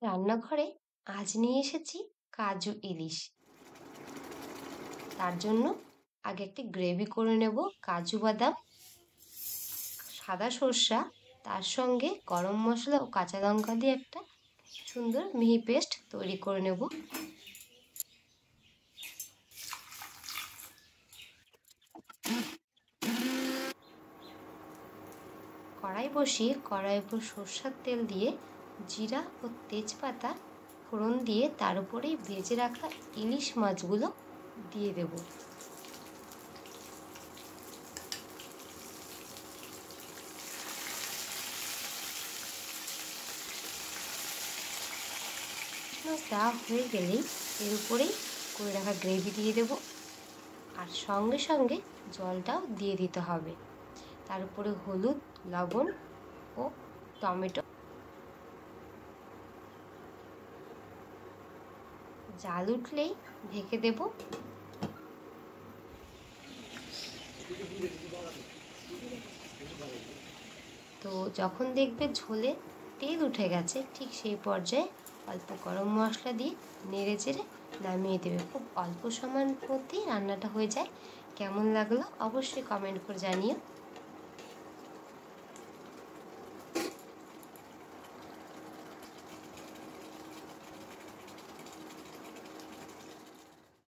রান্নাঘরে আজ নিয়ে এসেছি কাজু ইলিশ। তার জন্য আগে একটি গ্রেভি করে নেব। কাজু বাদাম, সাদা সর্ষা, তার সঙ্গে গরম মশলা ও কাঁচা লঙ্কা দিয়ে একটা সুন্দর মিহি পেস্ট তৈরি করে নেব। কড়াই বসিয়ে কড়াইয়ের উপর সর্ষার তেল দিয়ে জিরা ও তেজপাতা ফোড়ন দিয়ে তার উপরেই ভেজে রাখা ইলিশ মাছগুলো দিয়ে দেব। মাছ দেওয়া হয়ে গেলেই এর উপরেই করে রাখা গ্রেভি দিয়ে দেব, আর সঙ্গে সঙ্গে জলটাও দিয়ে দিতে হবে। তার উপরে হলুদ, লবণ ও টমেটো। জাল উঠলেই ঢেকে দেব। তো যখন দেখবে ঝোলে তেল উঠে গেছে, ঠিক সেই পর্যায়ে অল্প গরম মশলা দিয়ে নেড়ে চেড়ে নামিয়ে দেবে। খুব অল্প সময়ের মধ্যেই রান্নাটা হয়ে যায়। কেমন লাগলো অবশ্যই কমেন্ট করে জানিও।